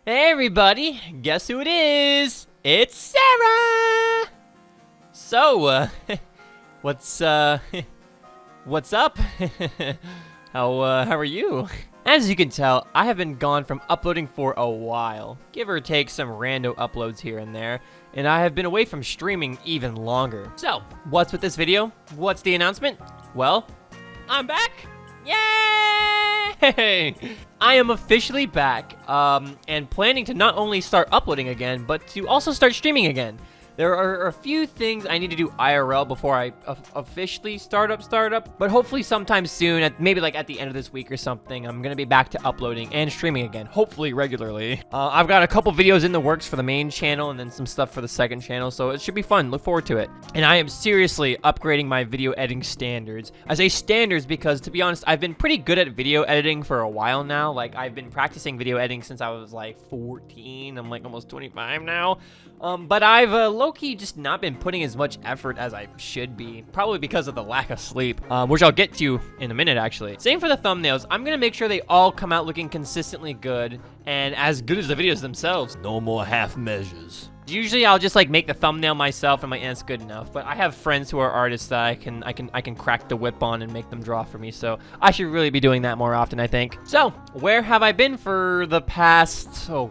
Hey everybody, guess who it is? It's Sarah! So, what's what's up? How are you? As you can tell, I have been gone from uploading for a while, give or take some rando uploads here and there, and I have been away from streaming even longer. So, what's with this video? What's the announcement? Well, I'm back! Yay! I am officially back, and planning to not only start uploading again, but to also start streaming again. There are a few things I need to do IRL before I officially start up, but hopefully sometime soon, maybe like at the end of this week or something, I'm gonna be back to uploading and streaming again, hopefully regularly. I've got a couple videos in the works for the main channel and then some stuff for the second channel, so it should be fun. Look forward to it. And I am seriously upgrading my video editing standards. I say standards because, to be honest, I've been pretty good at video editing for a while now. Like, I've been practicing video editing since I was like 14. I'm like almost 25 now. But I've low-key just not been putting as much effort as I should be, probably because of the lack of sleep, which I'll get to in a minute, actually. Same for the thumbnails. I'm gonna make sure they all come out looking consistently good, and as good as the videos themselves. No more half measures. Usually I'll just like make the thumbnail myself and it's good enough, but I have friends who are artists that I can crack the whip on and make them draw for me, so I should really be doing that more often, I think. So, where have I been for the past, oh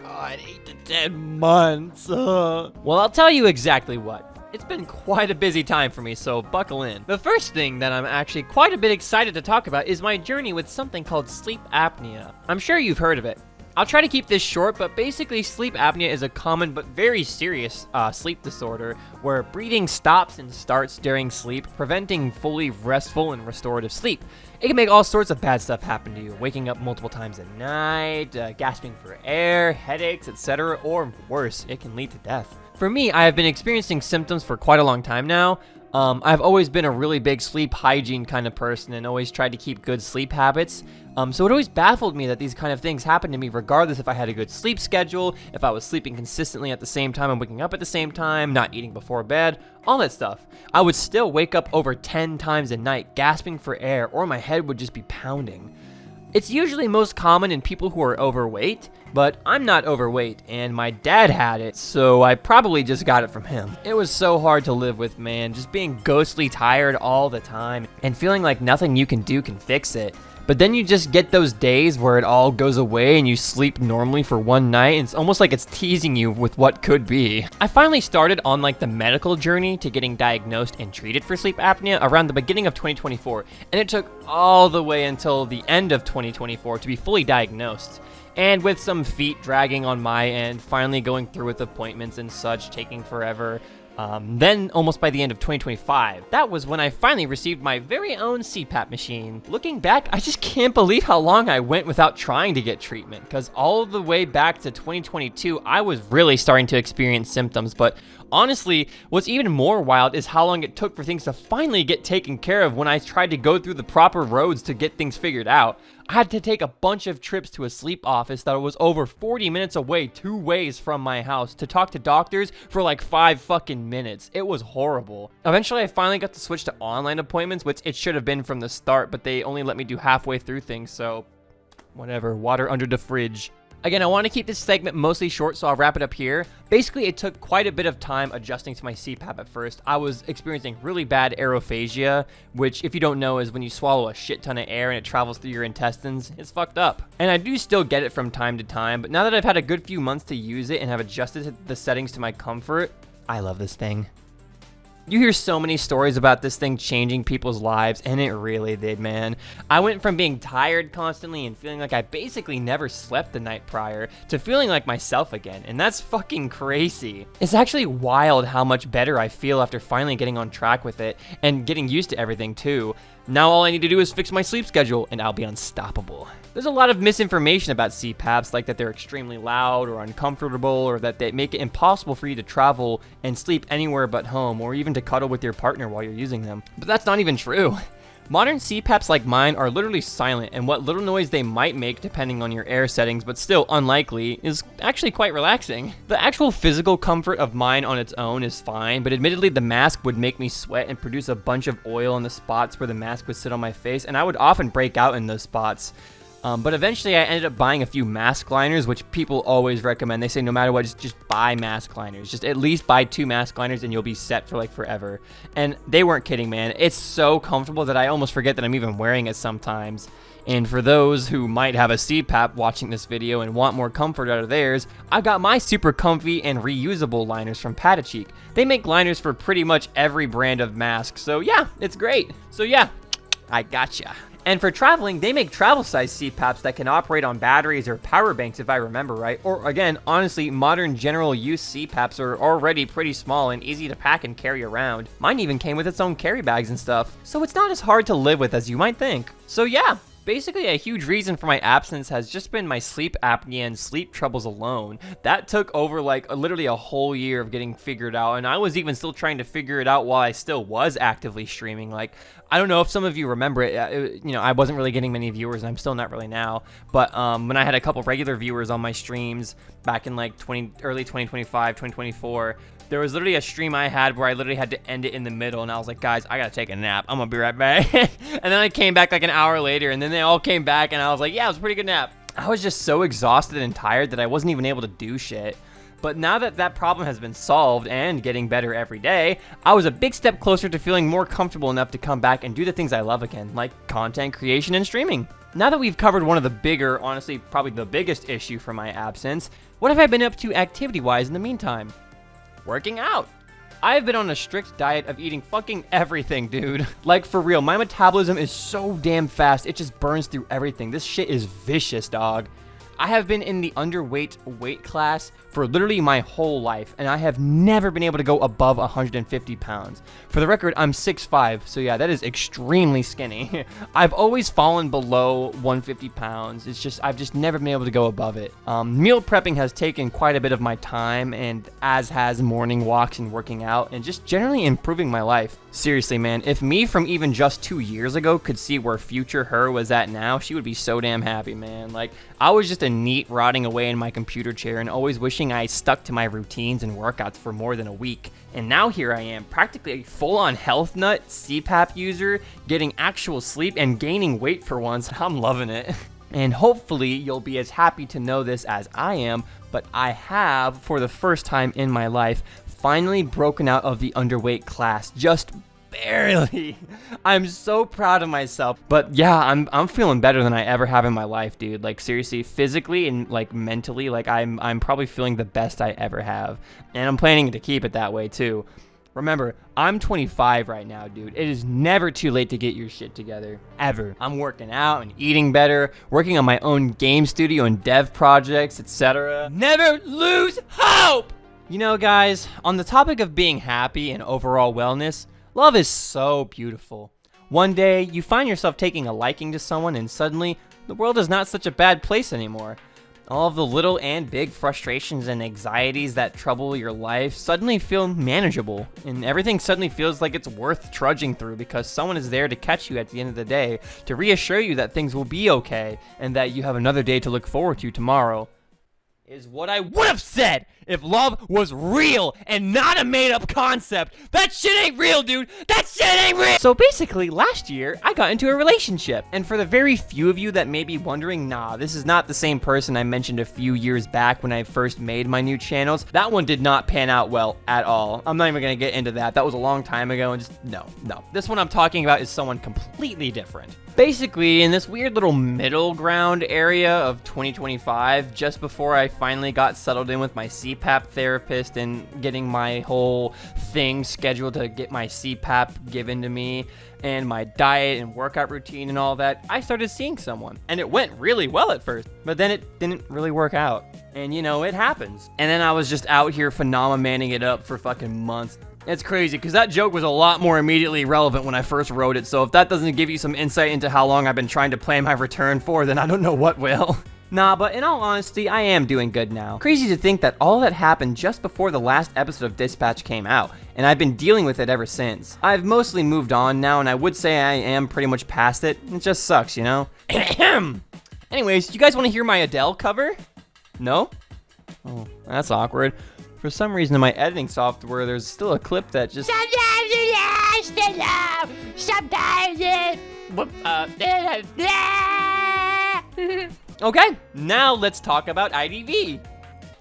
God, 8 to 10 months? Well, I'll tell you exactly what. It's been quite a busy time for me, so buckle in. The first thing that I'm actually quite a bit excited to talk about is my journey with something called sleep apnea. I'm sure you've heard of it. I'll try to keep this short, but basically sleep apnea is a common but very serious sleep disorder where breathing stops and starts during sleep, preventing fully restful and restorative sleep. It can make all sorts of bad stuff happen to you, waking up multiple times at night, gasping for air, headaches, etc., or worse, it can lead to death. For me, I have been experiencing symptoms for quite a long time now. I've always been a really big sleep hygiene kind of person and always tried to keep good sleep habits. So it always baffled me that these kind of things happened to me regardless if I had a good sleep schedule, if I was sleeping consistently at the same time and waking up at the same time, not eating before bed, all that stuff. I would still wake up over 10 times a night, gasping for air, or my head would just be pounding. It's usually most common in people who are overweight, but I'm not overweight, and my dad had it, so I probably just got it from him. It was so hard to live with, man, just being ghostly tired all the time, and feeling like nothing you can do can fix it. But then you just get those days where it all goes away and you sleep normally for one night, and it's almost like it's teasing you with what could be. I finally started on like the medical journey to getting diagnosed and treated for sleep apnea around the beginning of 2024, and it took all the way until the end of 2024 to be fully diagnosed. And with some feet dragging on my end, finally going through with appointments and such taking forever. Then, almost by the end of 2025, that was when I finally received my very own CPAP machine. Looking back, I just can't believe how long I went without trying to get treatment, because all the way back to 2022, I was really starting to experience symptoms, but honestly, what's even more wild is how long it took for things to finally get taken care of when I tried to go through the proper roads to get things figured out. I had to take a bunch of trips to a sleep office that was over 40 minutes away, 2 ways from my house, to talk to doctors for like 5 fucking minutes. It was horrible. Eventually, I finally got to switch to online appointments, which it should have been from the start, but they only let me do halfway through things, so whatever, water under the fridge. Again, I want to keep this segment mostly short, so I'll wrap it up here. Basically, it took quite a bit of time adjusting to my CPAP at first. I was experiencing really bad aerophagia, which, if you don't know, is when you swallow a shit ton of air and it travels through your intestines. It's fucked up. And I do still get it from time to time, but now that I've had a good few months to use it and have adjusted the settings to my comfort, I love this thing. You hear so many stories about this thing changing people's lives, and it really did, man. I went from being tired constantly and feeling like I basically never slept the night prior to feeling like myself again, and that's fucking crazy. It's actually wild how much better I feel after finally getting on track with it and getting used to everything too. Now all I need to do is fix my sleep schedule and I'll be unstoppable. There's a lot of misinformation about CPAPs, like that they're extremely loud or uncomfortable, or that they make it impossible for you to travel and sleep anywhere but home, or even to cuddle with your partner while you're using them. But that's not even true. Modern CPAPs like mine are literally silent, and what little noise they might make depending on your air settings, but still unlikely, is actually quite relaxing. The actual physical comfort of mine on its own is fine, but admittedly the mask would make me sweat and produce a bunch of oil in the spots where the mask would sit on my face, and I would often break out in those spots. But eventually I ended up buying a few mask liners, which people always recommend. They say no matter what, just buy mask liners. Just at least buy 2 mask liners and you'll be set for like forever. And they weren't kidding, man. It's so comfortable that I almost forget that I'm even wearing it sometimes. And for those who might have a CPAP watching this video and want more comfort out of theirs, I got my super comfy and reusable liners from Patacheek. They make liners for pretty much every brand of mask, so yeah, it's great. So yeah, I gotcha. And for traveling, they make travel-size CPAPs that can operate on batteries or power banks, if I remember right. Or again, honestly, modern general use CPAPs are already pretty small and easy to pack and carry around. Mine even came with its own carry bags and stuff, so it's not as hard to live with as you might think. So yeah. Basically, a huge reason for my absence has just been my sleep apnea and sleep troubles alone. That took over like literally a whole year of getting figured out, and I was even still trying to figure it out while I still was actively streaming. Like, I don't know if some of you remember it, you know, I wasn't really getting many viewers, and I'm still not really now, but when I had a couple regular viewers on my streams back in like early 2025, 2024, there was literally a stream I had where I literally had to end it in the middle, and I was like, guys, I gotta take a nap. I'm gonna be right back. And then I came back like an hour later, and then they all came back, and I was like, yeah, it was a pretty good nap. I was just so exhausted and tired that I wasn't even able to do shit. But now that that problem has been solved and getting better every day, I was a big step closer to feeling more comfortable enough to come back and do the things I love again, like content creation and streaming. Now that we've covered one of the bigger, honestly, probably the biggest issue for my absence, what have I been up to activity-wise in the meantime? Working out. I've been on a strict diet of eating fucking everything, dude. Like, for real, my metabolism is so damn fast, it just burns through everything. This shit is vicious, dog. I have been in the underweight weight class for literally my whole life, and I have never been able to go above 150 pounds. For the record, I'm 6'5", so yeah, that is extremely skinny. I've always fallen below 150 pounds. It's just, I've just never been able to go above it. Meal prepping has taken quite a bit of my time, and as has morning walks and working out, and just generally improving my life. Seriously, man, if me from even just 2 years ago could see where future her was at now, she would be so damn happy, man. Like, I was just a neat rotting away in my computer chair and always wishing I stuck to my routines and workouts for more than a week. And now here I am, practically a full-on health nut, CPAP user, getting actual sleep and gaining weight for once. I'm loving it. And hopefully you'll be as happy to know this as I am, but I have, for the first time in my life, finally broken out of the underweight class, just barely. I'm so proud of myself. But yeah, I'm feeling better than I ever have in my life, dude. Like, seriously, physically and like mentally, like I'm probably feeling the best I ever have. And I'm planning to keep it that way too. Remember, I'm 25 right now, dude. It is never too late to get your shit together. Ever. I'm working out and eating better, working on my own game studio and dev projects, etc. Never lose hope! You know, guys, on the topic of being happy and overall wellness, love is so beautiful. One day, you find yourself taking a liking to someone and suddenly, the world is not such a bad place anymore. All of the little and big frustrations and anxieties that trouble your life suddenly feel manageable, and everything suddenly feels like it's worth trudging through because someone is there to catch you at the end of the day, to reassure you that things will be okay, and that you have another day to look forward to tomorrow. Is what I would have said if love was real and not a made-up concept. That shit ain't real, dude. That shit ain't real. So basically, last year, I got into a relationship. And for the very few of you that may be wondering, nah, this is not the same person I mentioned a few years back when I first made my new channels. That one did not pan out well at all. I'm not even gonna get into that. That was a long time ago and just, no. This one I'm talking about is someone completely different. Basically, in this weird little middle ground area of 2025, just before I finally got settled in with my CPAP therapist and getting my whole thing scheduled to get my CPAP given to me, and my diet and workout routine and all that, I started seeing someone. And it went really well at first, but then it didn't really work out. And you know, it happens. And then I was just out here phenomenaning it up for fucking months. It's crazy, because that joke was a lot more immediately relevant when I first wrote it, so if that doesn't give you some insight into how long I've been trying to plan my return for, then I don't know what will. Nah, but in all honesty, I am doing good now. Crazy to think that all that happened just before the last episode of Dispatch came out, and I've been dealing with it ever since. I've mostly moved on now, and I would say I am pretty much past it. It just sucks, you know? Anyways, you guys want to hear my Adele cover? No? Oh, that's awkward. For some reason in my editing software, there's still a clip that just... Sometimes it lasts too long. Sometimes it... Okay, now let's talk about IDV.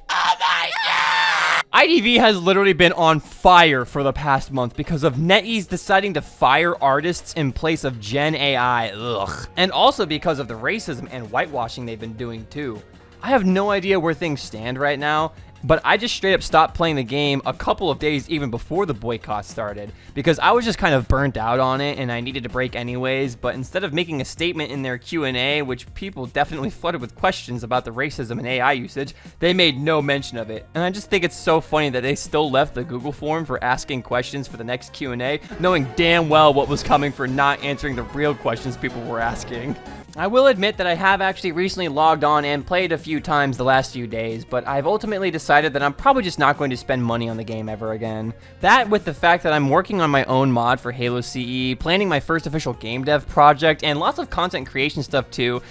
Oh my god! IDV has literally been on fire for the past month because of NetEase deciding to fire artists in place of Gen AI. Ugh. And also because of the racism and whitewashing they've been doing too. I have no idea where things stand right now, but I just straight up stopped playing the game a couple of days even before the boycott started because I was just kind of burnt out on it and I needed a break anyways. But instead of making a statement in their Q&A, which people definitely flooded with questions about the racism and AI usage, they made no mention of it. And I just think it's so funny that they still left the Google form for asking questions for the next Q&A, knowing damn well what was coming for not answering the real questions people were asking. I will admit that I have actually recently logged on and played a few times the last few days, but I've ultimately decided that I'm probably just not going to spend money on the game ever again. That with the fact that I'm working on my own mod for Halo CE, planning my first official game dev project, and lots of content creation stuff too,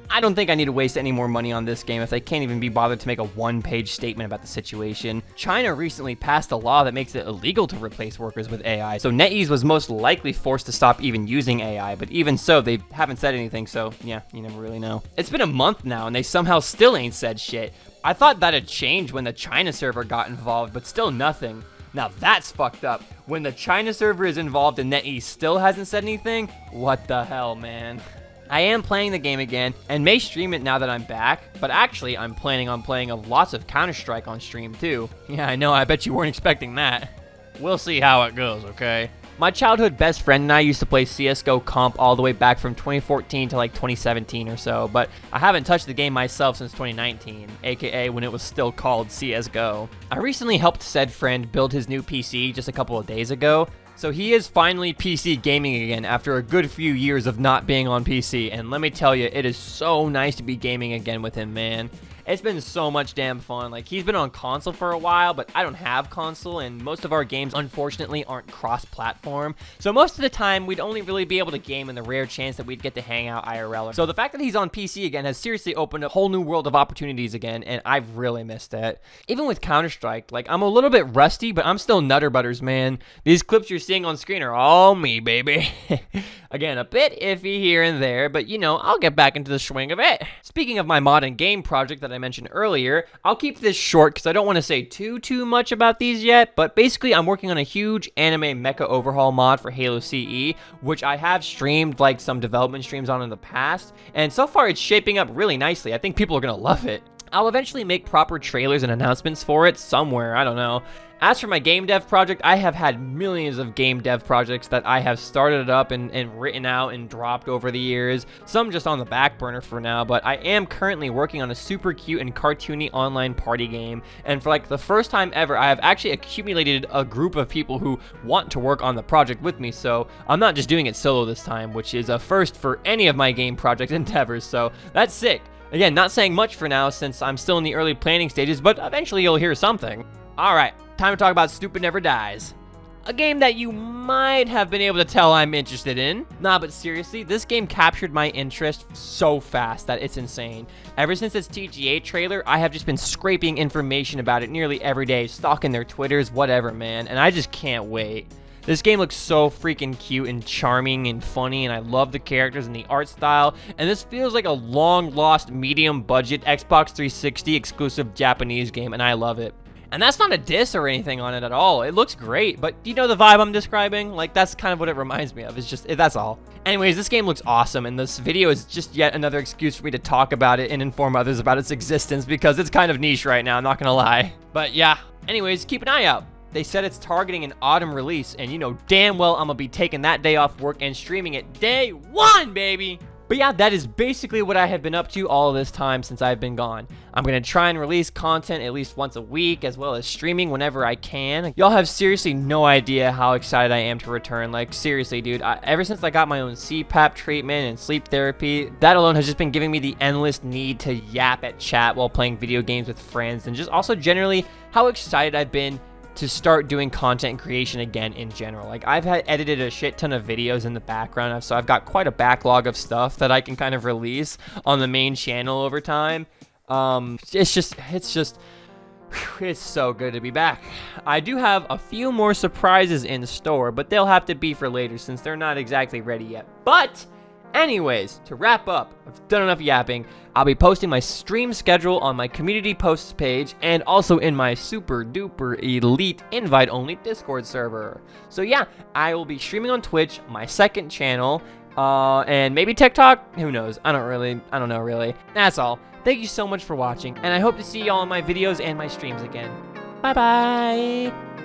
I don't think I need to waste any more money on this game if they can't even be bothered to make a one-page statement about the situation. China recently passed a law that makes it illegal to replace workers with AI, so NetEase was most likely forced to stop even using AI, but even so, they haven't said anything, so yeah, you never really know. It's been a month now, and they somehow still ain't said shit. I thought that'd change when the China server got involved, but still nothing. Now that's fucked up. When the China server is involved and NetEase still hasn't said anything? What the hell, man? I am playing the game again, and may stream it now that I'm back, but actually, I'm planning on playing lots of Counter-Strike on stream too. Yeah, I know, I bet you weren't expecting that. We'll see how it goes, okay? My childhood best friend and I used to play CSGO comp all the way back from 2014 to like 2017 or so, but I haven't touched the game myself since 2019, aka when it was still called CSGO. I recently helped said friend build his new PC just a couple of days ago, so he is finally PC gaming again after a good few years of not being on PC, and let me tell you, it is so nice to be gaming again with him, man. It's been so much damn fun. Like, he's been on console for a while, but I don't have console, and most of our games, unfortunately, aren't cross-platform. So most of the time, we'd only really be able to game in the rare chance that we'd get to hang out IRL. So the fact that he's on PC again has seriously opened a whole new world of opportunities again, and I've really missed it. Even with Counter-Strike, like, I'm a little bit rusty, but I'm still nutter butters, man. These clips you're seeing on screen are all me, baby. Again, a bit iffy here and there, but you know, I'll get back into the swing of it. Speaking of my mod and game project that I mentioned earlier, I'll keep this short because I don't want to say too much about these yet, but basically I'm working on a huge anime mecha overhaul mod for Halo CE, which I have streamed like some development streams on in the past, and so far it's shaping up really nicely. I think people are gonna love it. I'll eventually make proper trailers and announcements for it somewhere, I don't know. As for my game dev project, I have had millions of game dev projects that I have started up and written out and dropped over the years. Some just on the back burner for now, but I am currently working on a super cute and cartoony online party game. And for like the first time ever, I have actually accumulated a group of people who want to work on the project with me. So I'm not just doing it solo this time, which is a first for any of my game project endeavors. So that's sick. Again, not saying much for now since I'm still in the early planning stages, but eventually you'll hear something. Alright, time to talk about Stupid Never Dies. A game that you might have been able to tell I'm interested in. Nah, but seriously, this game captured my interest so fast that it's insane. Ever since its TGA trailer, I have just been scraping information about it nearly every day, stalking their Twitters, whatever, man, and I just can't wait. This game looks so freaking cute and charming and funny, and I love the characters and the art style, and this feels like a long-lost, medium-budget Xbox 360 exclusive Japanese game, and I love it. And that's not a diss or anything on it at all. It looks great, but do you know the vibe I'm describing? Like, that's kind of what it reminds me of. It's just, that's all. Anyways, this game looks awesome, and this video is just yet another excuse for me to talk about it and inform others about its existence, because it's kind of niche right now, I'm not gonna lie. But yeah, anyways, keep an eye out. They said it's targeting an autumn release, and you know damn well I'm gonna be taking that day off work and streaming it day one, baby! But yeah, that is basically what I have been up to all this time since I've been gone. I'm gonna try and release content at least once a week, as well as streaming whenever I can. Y'all have seriously no idea how excited I am to return. Like, seriously, dude, ever since I got my own CPAP treatment and sleep therapy, that alone has just been giving me the endless need to yap at chat while playing video games with friends, and just also generally how excited I've been to start doing content creation again in general. Like, I've edited a shit ton of videos in the background, so I've got quite a backlog of stuff that I can kind of release on the main channel over time. It's so good to be back. I do have a few more surprises in store, but they'll have to be for later since they're not exactly ready yet. But Anyways, to wrap up, I've done enough yapping. I'll be posting my stream schedule on my community posts page and also in my super duper elite invite only Discord server. So yeah, I will be streaming on Twitch, my second channel, and maybe TikTok. Who knows? I don't know really. That's all. Thank you so much for watching, and I hope to see y'all in my videos and my streams again. Bye bye.